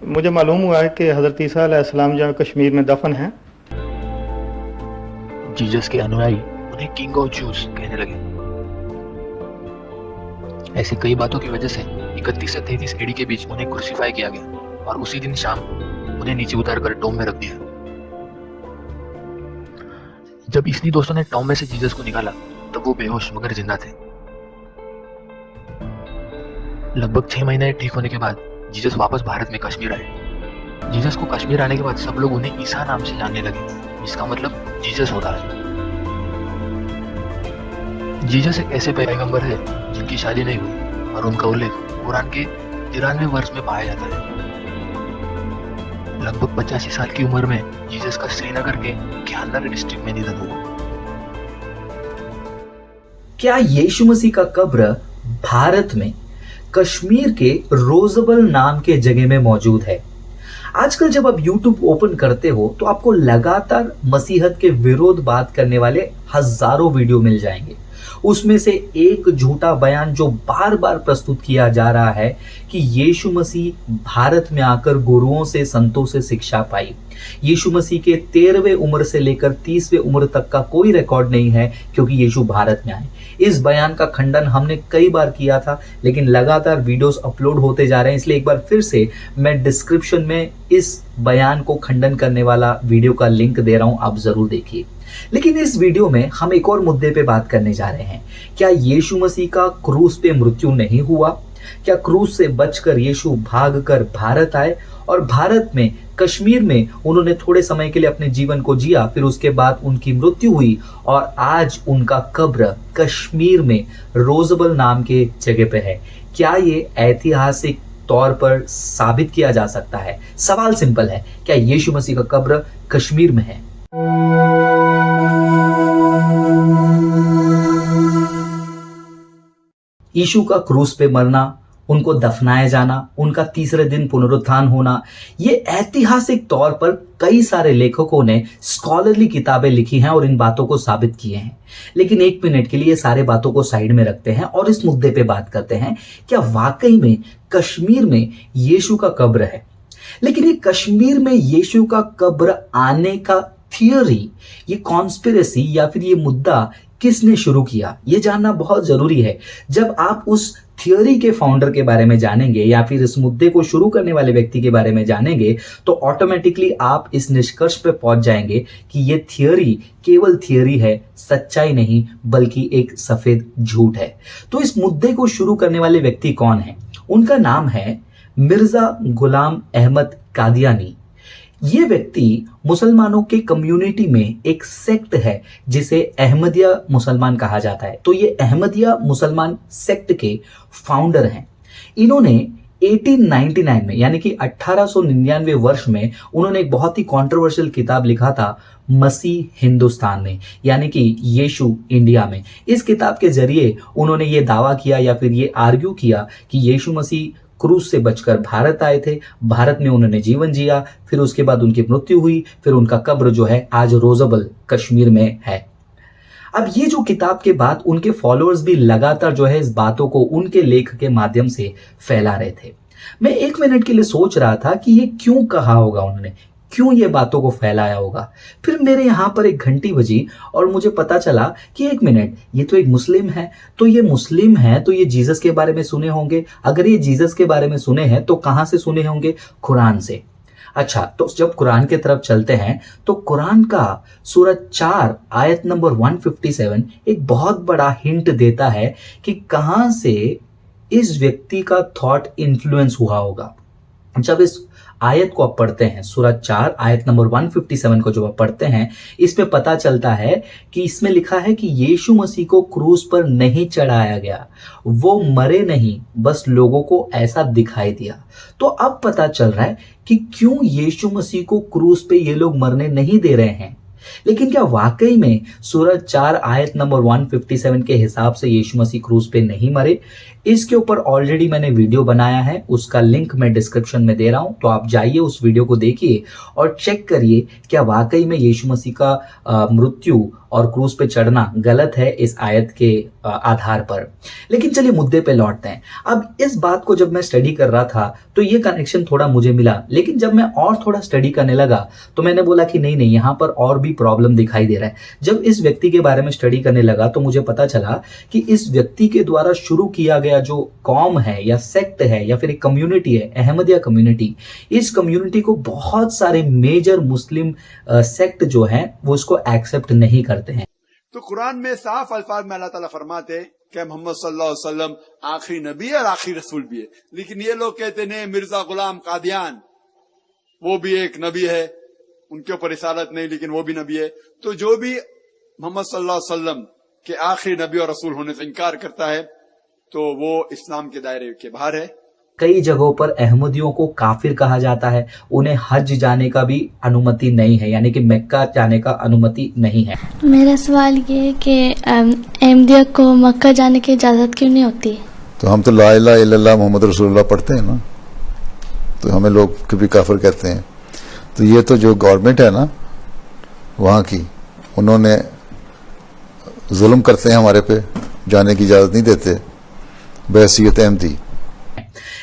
मुझे मालूम हुआ है कि हज़रत ईसा अलैहिस्सलाम जो कश्मीर में दफन हैं। जीसस के अनुयायी उन्हें किंग ऑफ जूस कहने लगे। ऐसी कई बातों की वजह से 31 से 33 एडी के बीच उन्हें क्रूसीफाई किया गया और उसी दिन शाम उन्हें नीचे उतारकर टॉम में रख दिया। जब इसनी दोस्तों ने टॉम में से जीसस को निकाला तब वो बेहोश मगर जिंदा थे। लगभग 6 महीने ठीक होने के बाद जीसस वापस भारत में कश्मीर आए। जीसस को कश्मीर आने के बाद सब लोग उन्हें ईसा नाम से जानने लगे, जिसका मतलब जीसस होता है। जीसस एक ऐसे पैगंबर है जिनकी शादी नहीं हुई और उनका उल्लेख कुरान के 93वें वर्ष में पाया जाता है। लगभग 85 साल की उम्र में जीसस का श्रीनगर के ग्यानर डिस्ट्रिक्ट में निधन हुआ। क्या यीशु मसीह का कब्र भारत में कश्मीर के रोजबल नाम के जगह में मौजूद है? आजकल जब आप YouTube ओपन करते हो तो आपको लगातार मसीहत के विरोध बात करने वाले हजारों वीडियो मिल जाएंगे। उसमें से एक झूठा बयान जो बार बार प्रस्तुत किया जा रहा है कि यीशु मसीह भारत में आकर गुरुओं से संतों से शिक्षा पाई। यीशु मसीह के 13वें उम्र से लेकर 30वें उम्र तक का कोई रिकॉर्ड नहीं है क्योंकि यीशु भारत में आए। इस बयान का खंडन हमने कई बार किया था, लेकिन लगातार वीडियोस अपलोड होते जा रहे हैं, इसलिए एक बार फिर से मैं डिस्क्रिप्शन में इस बयान को खंडन करने वाला वीडियो का लिंक दे रहा हूं, आप जरूर देखिए। लेकिन इस वीडियो में हम एक और मुद्दे पे बात करने जा रहे हैं। क्या यीशु मसीह का क्रूस पे मृत्यु नहीं हुआ? क्या क्रूस से बचकर यीशु भागकर भारत आए और भारत में कश्मीर में उन्होंने थोड़े समय के लिए अपने जीवन को जिया, फिर उसके बाद उनकी मृत्यु हुई और आज उनका कब्र कश्मीर में रोजबल नाम के जगह पे है? क्या ये ऐतिहासिक तौर पर साबित किया जा सकता है? सवाल सिंपल है, क्या यीशु मसीह का कब्र कश्मीर में है? यीशु का क्रूस पे मरना, उनको दफनाया जाना, उनका तीसरे दिन पुनरुत्थान होना, ये ऐतिहासिक तौर पर कई सारे लेखकों ने स्कॉलरली किताबें लिखी हैं और इन बातों को साबित किए हैं। लेकिन एक मिनट के लिए सारे बातों को साइड में रखते हैं और इस मुद्दे पे बात करते हैं, क्या वाकई में कश्मीर में यीशु का कब्र है? लेकिन ये कश्मीर में यीशु का कब्र आने का थियोरी, ये कॉन्स्पिरेसी या फिर ये मुद्दा किसने शुरू किया, ये जानना बहुत जरूरी है। जब आप उस थियोरी के फाउंडर के बारे में जानेंगे या फिर इस मुद्दे को शुरू करने वाले व्यक्ति के बारे में जानेंगे तो ऑटोमेटिकली आप इस निष्कर्ष पे पहुंच जाएंगे कि ये थियोरी केवल थियोरी है, सच्चाई नहीं बल्कि एक सफेद झूठ है। तो इस मुद्दे को शुरू करने वाले व्यक्ति कौन है? उनका नाम है मिर्जा गुलाम अहमद कादियानी। ये व्यक्ति मुसलमानों के कम्युनिटी में एक सेक्ट है जिसे अहमदिया मुसलमान कहा जाता है। तो ये अहमदिया मुसलमान सेक्ट के फाउंडर हैं। इन्होंने 1899 में यानी कि 1899 वर्ष में उन्होंने एक बहुत ही कंट्रोवर्शियल किताब लिखा था, मसीह हिंदुस्तान में, यानी कि यीशु इंडिया में। इस किताब के जरिए उन्होंने ये दावा किया या फिर ये आर्ग्यू किया कि यीशु मसीह क्रूस से बचकर भारत आए थे, भारत में उन्होंने जीवन जिया, फिर उसके बाद उनकी मृत्यु हुई, फिर उनका कब्र जो है आज रोजबल कश्मीर में है। अब ये जो किताब के बाद उनके फॉलोअर्स भी लगातार जो है इस बातों को उनके लेख के माध्यम से फैला रहे थे। मैं एक मिनट के लिए सोच रहा था कि ये क्यों कहा होगा उन्होंने, क्यों ये बातों को फैलाया होगा। फिर मेरे यहाँ पर एक घंटी बजी और मुझे पता चला कि एक मिनट, ये तो एक मुस्लिम है, तो ये मुस्लिम है तो ये जीसस के बारे में सुने होंगे। अगर ये जीसस के बारे में सुने हैं तो कहाँ से सुने होंगे? कुरान से। अच्छा, तो जब कुरान की तरफ चलते हैं तो कुरान का सूरत 4 आयत नंबर 157 एक बहुत बड़ा हिंट देता है कि कहाँ से इस व्यक्ति का थॉट इन्फ्लुएंस हुआ होगा। जब इस आयत को आप पढ़ते हैं, सूरत 4 आयत नंबर 157 को जब आप पढ़ते हैं, इसमें पता चलता है कि इसमें लिखा है कि यीशु मसीह को क्रूस पर नहीं चढ़ाया गया, वो मरे नहीं, बस लोगों को ऐसा दिखाई दिया। तो अब पता चल रहा है कि क्यों यीशु मसीह को क्रूस पे ये लोग मरने नहीं दे रहे हैं। लेकिन क्या वाकई में सूरह 4 आयत नंबर 157 के हिसाब से यीशु मसीह क्रूस पे नहीं मरे? इसके ऊपर ऑलरेडी मैंने वीडियो बनाया है, उसका लिंक मैं डिस्क्रिप्शन में दे रहा हूं, तो आप जाइए उस वीडियो को देखिए और चेक करिए क्या वाकई में यीशु मसीह का मृत्यु और क्रूस पे चढ़ना गलत है इस आयत के आधार पर। लेकिन चलिए मुद्दे पे लौटते हैं। अब इस बात को जब मैं स्टडी कर रहा था तो ये कनेक्शन थोड़ा मुझे मिला, लेकिन जब मैं और थोड़ा स्टडी करने लगा तो मैंने बोला कि नहीं, यहाँ पर और भी प्रॉब्लम दिखाई दे रहा है। जब इस व्यक्ति के बारे में स्टडी करने लगा तो मुझे पता चला कि इस व्यक्ति के द्वारा शुरू किया गया जो कौम है या सेक्ट है या फिर एक कम्युनिटी है, अहमदिया कम्युनिटी, इस कम्युनिटी को बहुत सारे मेजर मुस्लिम सेक्ट जो हैं वो इसको एक्सेप्ट नहीं करते हैं। तो कुरान में साफ अल्फाज में अल्लाह ताला फरमाते हैं कि मोहम्मद सल्लल्लाहु अलैहि वसल्लम आखिरी नबी है और आखिरी रसूल भी है। लेकिन ये लोग कहते नहीं, मिर्जा गुलाम कादियान वो भी एक नबी है, उनके ऊपर रिसालत नहीं लेकिन वो भी नबी है। तो जो भी मोहम्मद सल्लल्लाहु अलैहि वसल्लम के आखिरी नबी और रसूल होने से इनकार करता है तो वो इस्लाम के दायरे के बाहर है। कई जगहों पर अहमदियों को काफिर कहा जाता है, उन्हें हज जाने का भी अनुमति नहीं है, यानी कि मक्का जाने का अनुमति नहीं है। मेरा सवाल ये है कि अहमदिया को मक्का जाने की इजाज़त क्यों नहीं होती? तो हम तो ला इलाहा इल्लल्लाह मोहम्मद रसूलुल्लाह पढ़ते हैं ना, तो हमें लोग कभी काफिर कहते हैं। तो ये तो जो गवर्नमेंट है ना वहाँ की, उन्होंने जुल्म करते हैं हमारे पे, जाने की इजाज़त नहीं देते बहैसियत अहमदी।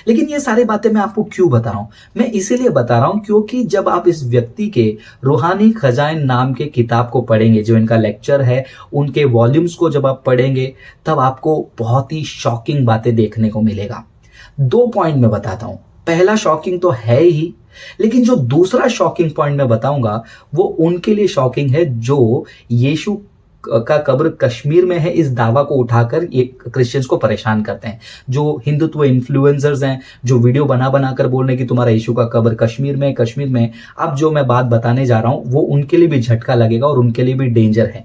लेकिन ये सारी बातें मैं आपको क्यों बता रहा हूं? मैं इसीलिए बता रहा हूं क्योंकि जब आप इस व्यक्ति के रूहानी खजाइन नाम के किताब को पढ़ेंगे, जो इनका लेक्चर है, उनके वॉल्यूम्स को जब आप पढ़ेंगे तब आपको बहुत ही शॉकिंग बातें देखने को मिलेगा। 2 पॉइंट मैं बताता हूं। पहला शॉकिंग तो है ही, लेकिन जो दूसरा शॉकिंग पॉइंट मैं बताऊंगा वो उनके लिए शॉकिंग है जो यीशु का कब्र कश्मीर में है इस दावा को उठाकर ये क्रिश्चियंस को परेशान करते हैं। जो हिंदुत्व इन्फ्लुएंसर्स हैं, जो वीडियो बना बनाकर बोल रहे हैं कि तुम्हारा यीशु का कब्र कश्मीर में, कश्मीर में। अब जो मैं बात बताने जा रहा हूं वो उनके लिए भी झटका लगेगा और उनके लिए भी डेंजर है।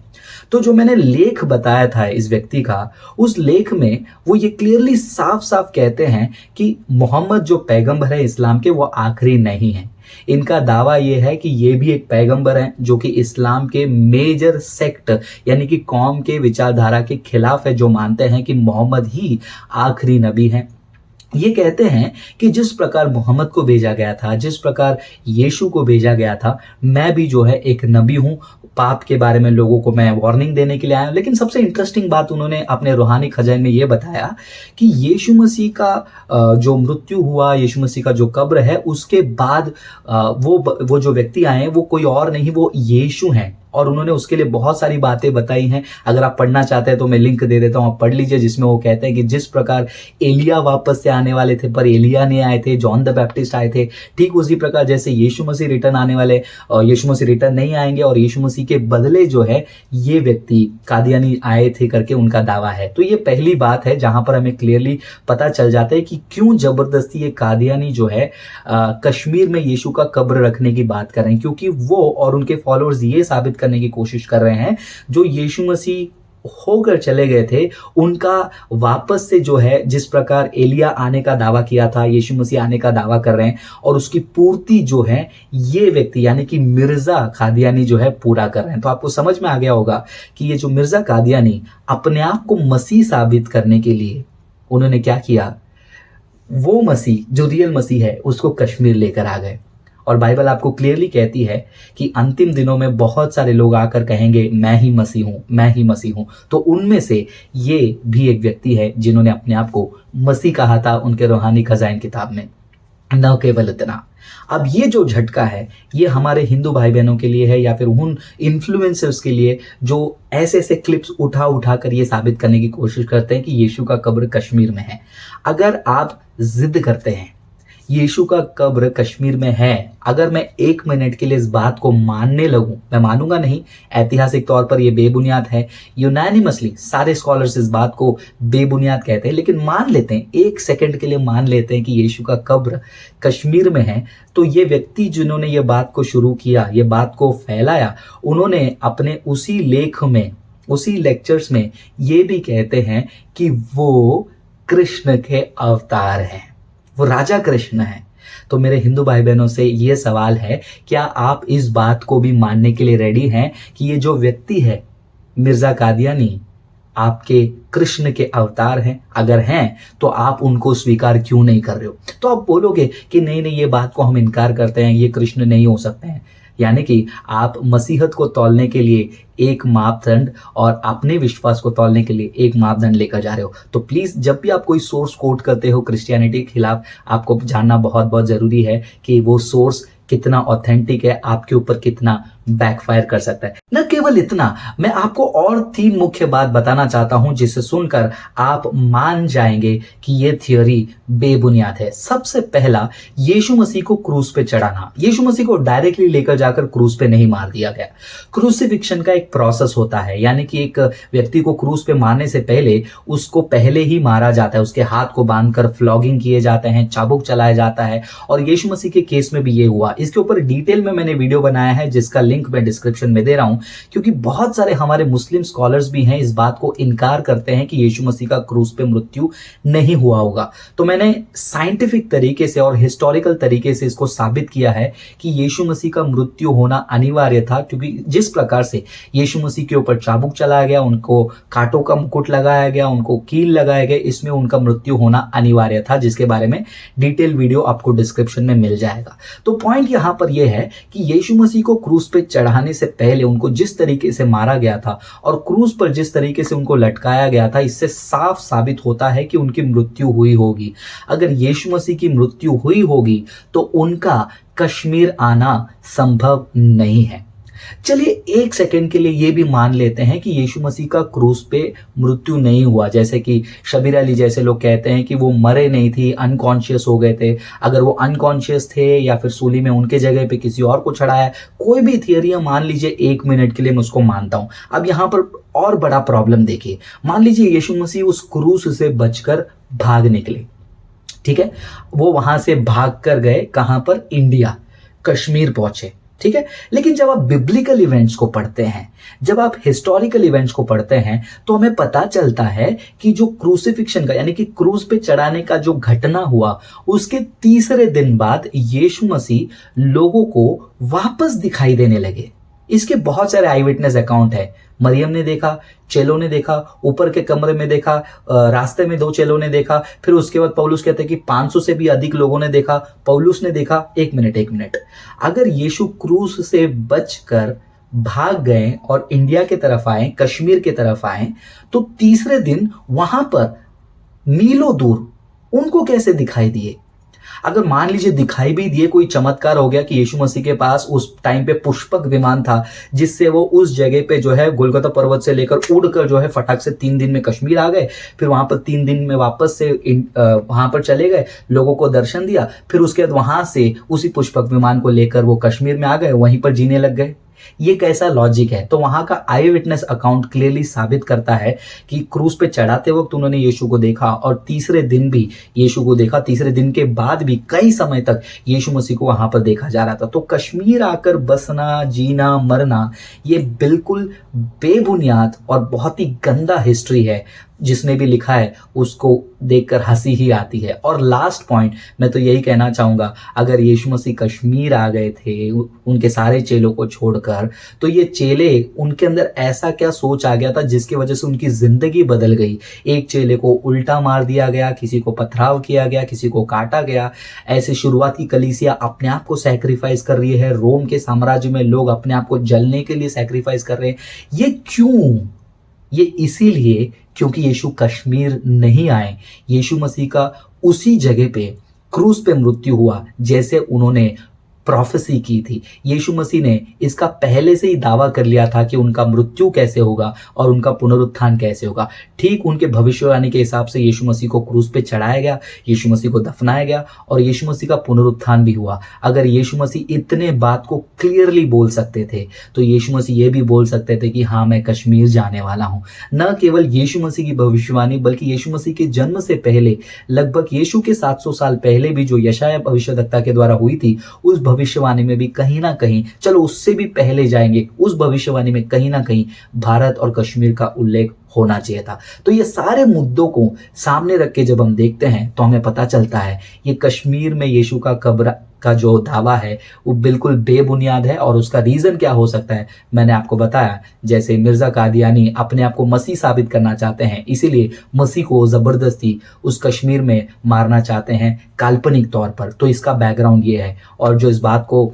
तो जो मैंने लेख बताया था इस व्यक्ति का, उस लेख में वो ये क्लियरली साफ साफ कहते हैं कि मोहम्मद जो पैगंबर है इस्लाम के वो आखिरी नहीं है। इनका दावा यह है कि ये भी एक पैगंबर हैं जो कि इस्लाम के मेजर सेक्ट यानी कि कौम के विचारधारा के खिलाफ है, जो मानते हैं कि मोहम्मद ही आखिरी नबी हैं। ये कहते हैं कि जिस प्रकार मोहम्मद को भेजा गया था, जिस प्रकार यीशु को भेजा गया था, मैं भी जो है एक नबी हूं। पाप के बारे में लोगों को मैं वार्निंग देने के लिए आया हूं। लेकिन सबसे इंटरेस्टिंग बात उन्होंने अपने रूहानी खजाइन में ये बताया कि यीशु मसीह का जो मृत्यु हुआ, यीशु मसीह का जो कब्र है, उसके बाद वो जो व्यक्ति आए हैं वो कोई और नहीं, वो यीशु हैं। और उन्होंने उसके लिए बहुत सारी बातें बताई हैं। अगर आप पढ़ना चाहते हैं तो मैं लिंक दे देता हूं, आप पढ़ लीजिए, जिसमें वो कहते हैं कि जिस प्रकार एलिया वापस से आने वाले थे पर एलिया नहीं आए थे, जॉन द बैप्टिस्ट आए थे, ठीक उसी प्रकार जैसे यीशु मसीह रिटर्न आने वाले, यीशु मसीह रिटर्न नहीं आएंगे और यीशु मसीह के बदले जो है ये व्यक्ति कादियानी आए थे करके उनका दावा है। तो ये पहली बात है जहां पर हमें क्लियरली पता चल जाता है कि क्यों जबरदस्ती ये कादियानी जो है कश्मीर में यीशु का कब्र रखने की बात कर रहे हैं, क्योंकि वो और उनके फॉलोअर्स ये साबित करने की कोशिश कर रहे हैं जो यीशु मसीह होकर चले गए थे उनका वापस से जो है, जिस प्रकार एलिया आने का दावा किया था, यीशु मसीह आने का दावा कर रहे हैं और उसकी पूर्ति जो है ये व्यक्ति यानी कि मिर्जा कादियानी जो है पूरा कर रहे हैं। तो आपको समझ में आ गया होगा कि ये जो मिर्जा कादियानी अपने आप को मसीह साबित करने के लिए उन्होंने क्या किया, वो मसीह जो रियल मसीह है उसको कश्मीर लेकर आ गए। और बाइबल आपको क्लियरली कहती है कि अंतिम दिनों में बहुत सारे लोग आकर कहेंगे मैं ही मसीह हूं, मैं ही मसीह हूं। तो उनमें से ये भी एक व्यक्ति है जिन्होंने अपने आप को मसीह कहा था उनके रूहानी खजाइन किताब में। न केवल इतना, अब ये जो झटका है ये हमारे हिंदू भाई बहनों के लिए है या फिर उन इन्फ्लुएंसर्स के लिए जो ऐसे ऐसे क्लिप्स उठा कर ये साबित करने की कोशिश करते हैं कि यीशु का कब्र कश्मीर में है। अगर आप जिद करते हैं यीशु का कब्र कश्मीर में है, अगर मैं 1 मिनट के लिए इस बात को मानने लगूं, मैं मानूंगा नहीं, ऐतिहासिक तौर पर यह बेबुनियाद है, यूनानिमसली सारे स्कॉलर्स इस बात को बेबुनियाद कहते हैं, लेकिन मान लेते हैं, 1 सेकंड के लिए मान लेते हैं कि यीशु का कब्र कश्मीर में है, तो ये व्यक्ति जिन्होंने ये बात को शुरू किया, ये बात को फैलाया, उन्होंने अपने उसी लेख में, उसी लेक्चर्स में ये भी कहते हैं कि वो कृष्ण के अवतार हैं, वो राजा कृष्ण है। तो मेरे हिंदू भाई बहनों से ये सवाल है, क्या आप इस बात को भी मानने के लिए रेडी हैं कि ये जो व्यक्ति है मिर्जा कादियानी आपके कृष्ण के अवतार हैं? अगर हैं तो आप उनको स्वीकार क्यों नहीं कर रहे हो? तो आप बोलोगे कि नहीं नहीं, ये बात को हम इनकार करते हैं, ये कृष्ण नहीं हो सकते हैं। यानी कि आप मसीहत को तौलने के लिए एक मापदंड और अपने विश्वास को तौलने के लिए एक मापदंड लेकर जा रहे हो। तो प्लीज जब भी आप कोई सोर्स कोट करते हो क्रिश्चियनिटी के खिलाफ, आपको जानना बहुत बहुत जरूरी है कि वो सोर्स कितना ऑथेंटिक है, आपके ऊपर कितना बैकफायर कर सकता है। न केवल इतना, मैं आपको और 3 मुख्य बात बताना चाहता हूं जिसे सुनकर आप मान जाएंगे कि ये थियोरी बेबुनियाद है। सबसे पहला, यीशु मसीह को क्रूस पे चढ़ाना। यीशु मसीह को डायरेक्टली लेकर जाकर क्रूस पे नहीं मार दिया गया। क्रूसिफिक्शन का एक प्रोसेस होता है, यानी कि एक व्यक्ति को क्रूस पे मारने से पहले उसको पहले ही मारा जाता है। उसके हाथ को बांधकर फ्लॉगिंग किए जाते हैं, चाबुक चलाया जाता है, और यीशु मसीह के केस में भी ये हुआ। इसके ऊपर डिटेल में मैंने वीडियो बनाया है जिसका लिंक मैं डिस्क्रिप्शन में दे रहा हूं, क्योंकि बहुत सारे हमारे मुस्लिम स्कॉलर्स भी हैं इस बात को इनकार करते हैं कि यीशु मसीह का क्रूस पे मृत्यु नहीं हुआ होगा। तो मैंने साइंटिफिक तरीके से और हिस्टोरिकल तरीके से इसको साबित किया है कि यीशु मसीह का मृत्यु होना अनिवार्य था, क्योंकि जिस प्रकार से यीशु मसीह के ऊपर चाबुक चलाया गया, उनको कांटों का मुकुट लगाया गया, उनको कील लगाए गए, इसमें उनका मृत्यु होना अनिवार्य था, जिसके बारे में डिटेल वीडियो आपको डिस्क्रिप्शन में मिल जाएगा। तो पॉइंट यहां पर यह है कि यीशु मसीह को क्रूस पे चढ़ाने से पहले उनको जिस तरीके से मारा गया था और क्रूस पर जिस तरीके से उनको लटकाया गया था, इससे साफ साबित होता है कि उनकी मृत्यु हुई होगी। अगर यीशु मसीह की मृत्यु हुई होगी तो उनका कश्मीर आना संभव नहीं है। चलिए 1 सेकंड के लिए ये भी मान लेते हैं कि यीशु मसीह का क्रूस पे मृत्यु नहीं हुआ, जैसे कि शबीर अली जैसे लोग कहते हैं कि वो मरे नहीं थी, अनकॉन्शियस हो गए थे। अगर वो अनकॉन्शियस थे या फिर सूली में उनके जगह पे किसी और को चढ़ाया, कोई भी थियरियां मान लीजिए 1 मिनट के लिए मैं उसको मानता हूं। अब यहां पर और बड़ा प्रॉब्लम देखिए, मान लीजिए यीशु मसीह उस क्रूस से बचकर भाग निकले, ठीक है, वो वहां से भाग कर गए कहां पर? इंडिया, कश्मीर पहुंचे, ठीक है। लेकिन जब आप बिब्लिकल इवेंट्स को पढ़ते हैं, जब आप हिस्टोरिकल इवेंट्स को पढ़ते हैं, तो हमें पता चलता है कि जो क्रूसिफिक्शन का यानी कि क्रूस पे चढ़ाने का जो घटना हुआ, उसके तीसरे दिन बाद यीशु मसीह लोगों को वापस दिखाई देने लगे। इसके बहुत सारे आई विटनेस अकाउंट है। मरियम ने देखा, चेलों ने देखा, ऊपर के कमरे में देखा, रास्ते में 2 चेलों ने देखा, फिर उसके बाद पौलुस कहते हैं कि 500 से भी अधिक लोगों ने देखा, पौलुस ने देखा। एक मिनट, अगर यीशु क्रूस से बचकर भाग गए और इंडिया के तरफ आए, कश्मीर के तरफ आए, तो तीसरे दिन वहां पर मीलों दूर उनको कैसे दिखाई दिए? अगर मान लीजिए दिखाई भी दिए, कोई चमत्कार हो गया कि यीशु मसीह के पास उस टाइम पे पुष्पक विमान था जिससे वो उस जगह पे जो है गोलगोथा पर्वत से लेकर उड़कर जो है फटाक से 3 दिन में कश्मीर आ गए, फिर वहां पर 3 दिन में वापस से वहां पर चले गए, लोगों को दर्शन दिया, फिर उसके बाद वहां से उसी पुष्पक विमान को लेकर वो कश्मीर में आ गए, वहीं पर जीने लग गए। ये कैसा लॉजिक है? तो वहां का आई विटनेस अकाउंट क्लियरली साबित करता है कि क्रूस पे चढ़ाते वक्त उन्होंने यीशु को देखा और तीसरे दिन भी यीशु को देखा, तीसरे दिन के बाद भी कई समय तक यीशु मसीह को वहां पर देखा जा रहा था। तो कश्मीर आकर बसना, जीना, मरना, ये बिल्कुल बेबुनियाद और बहुत ही गंदा हिस्ट्री है। जिसने भी लिखा है उसको देखकर हंसी ही आती है। और लास्ट पॉइंट मैं तो यही कहना चाहूंगा, अगर यीशु मसीह कश्मीर आ गए थे उनके सारे चेलों को छोड़कर, तो ये चेले, उनके अंदर ऐसा क्या सोच आ गया था जिसकी वजह से उनकी जिंदगी बदल गई। एक चेले को उल्टा मार दिया गया, किसी को पथराव किया गया, किसी को काटा गया। ऐसे शुरुआती कलीसिया अपने आप को सैक्रिफाइस कर रही है, रोम के साम्राज्य में लोग अपने आप को जलने के लिए सैक्रिफाइस कर रहे हैं। ये क्यों? ये इसीलिए क्योंकि यीशु कश्मीर नहीं आए। यीशु मसीह का उसी जगह पे क्रूस पे मृत्यु हुआ जैसे उन्होंने प्रोफेसी की थी। यीशु मसीह ने इसका पहले से ही दावा कर लिया था कि उनका मृत्यु कैसे होगा और उनका पुनरुत्थान कैसे होगा। ठीक उनके भविष्यवाणी के हिसाब से यीशु मसीह को क्रूस पे चढ़ाया गया, यीशु मसीह को दफनाया गया और यीशु मसीह का पुनरुत्थान भी हुआ। अगर यीशु मसीह इतने बात को क्लियरली बोल सकते थे तो यीशु मसीह ये भी बोल सकते थे कि हाँ, मैं कश्मीर जाने वाला हूँ। न केवल यीशु मसीह की भविष्यवाणी बल्कि यीशु मसीह के जन्म से पहले, लगभग यीशु के 700 साल पहले भी जो यशायाह भविष्यद्वक्ता के द्वारा हुई थी, उस भविष्यवाणी में भी कहीं ना कहीं, चलो उससे भी पहले जाएंगे, उस भविष्यवाणी में कहीं ना कहीं भारत और कश्मीर का उल्लेख होना चाहिए था। तो ये सारे मुद्दों को सामने रख के जब हम देखते हैं तो हमें पता चलता है ये कश्मीर में यीशु का कब्र का जो दावा है वो बिल्कुल बेबुनियाद है। और उसका रीज़न क्या हो सकता है मैंने आपको बताया। जैसे मिर्ज़ा कादियानी अपने आप को मसीह साबित करना चाहते हैं, इसीलिए मसीह को ज़बरदस्ती उस कश्मीर में मारना चाहते हैं काल्पनिक तौर पर। तो इसका बैकग्राउंड ये है। और जो इस बात को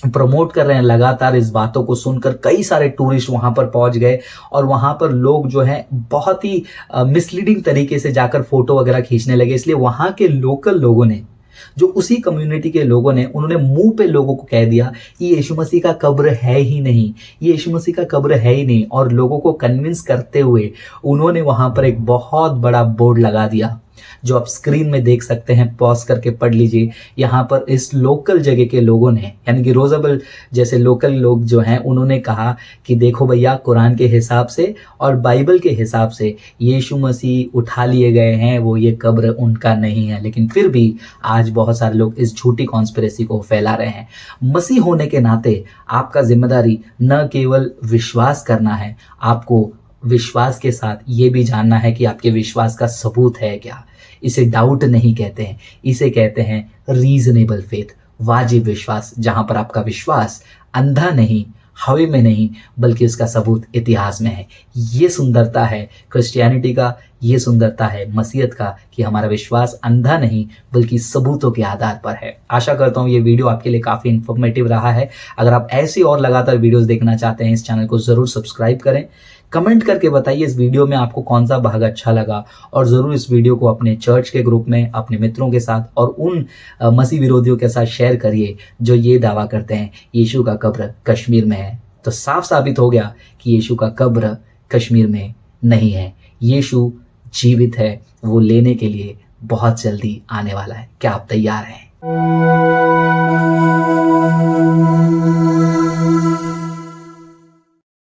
प्रमोट कर रहे हैं, लगातार इस बातों को सुनकर कई सारे टूरिस्ट वहां पर पहुंच गए और वहां पर लोग जो है बहुत ही मिसलीडिंग तरीके से जाकर फोटो वगैरह खींचने लगे। इसलिए वहां के लोकल लोगों ने, जो उसी कम्युनिटी के लोगों ने, उन्होंने मुंह पे लोगों को कह दिया कि यीशु मसीह का कब्र है ही नहीं, ये यीशु मसीह का कब्र है ही नहीं। और लोगों को कन्विंस करते हुए उन्होंने वहां पर एक बहुत बड़ा बोर्ड लगा दिया जो आप स्क्रीन में देख सकते हैं, पॉज करके पढ़ लीजिए। यहाँ पर इस लोकल जगह के लोगों ने, यानी कि रोजाबल जैसे लोकल लोग जो हैं, उन्होंने कहा कि देखो भैया, कुरान के हिसाब से और बाइबल के हिसाब से यीशु मसीह उठा लिए गए हैं, वो ये कब्र उनका नहीं है। लेकिन फिर भी आज बहुत सारे लोग इस झूठी कॉन्स्पिरेसी को फैला रहे हैं। मसीह होने के नाते आपका जिम्मेदारी न केवल विश्वास करना है, आपको विश्वास के साथ ये भी जानना है कि आपके विश्वास का सबूत है क्या। इसे डाउट नहीं कहते हैं, इसे कहते हैं रीजनेबल फेथ, वाजिब विश्वास, जहां पर आपका विश्वास अंधा नहीं, हवा में नहीं, बल्कि उसका सबूत इतिहास में है। ये सुंदरता है क्रिश्चियनिटी का, ये सुंदरता है मसीहत का कि हमारा विश्वास अंधा नहीं बल्कि सबूतों के आधार पर है। आशा करता हूँ ये वीडियो आपके लिए काफ़ी इन्फॉर्मेटिव रहा है। अगर आप ऐसी और लगातार वीडियोस देखना चाहते हैं, इस चैनल को ज़रूर सब्सक्राइब करें। कमेंट करके बताइए इस वीडियो में आपको कौन सा भाग अच्छा लगा, और ज़रूर इस वीडियो को अपने चर्च के ग्रुप में, अपने मित्रों के साथ और उन मसीह विरोधियों के साथ शेयर करिए जो ये दावा करते हैं यीशु का कब्र कश्मीर में है। तो साफ साबित हो गया कि यीशु का कब्र कश्मीर में नहीं है। यीशु जीवित है, वो लेने के लिए बहुत जल्दी आने वाला है। क्या आप तैयार हैं?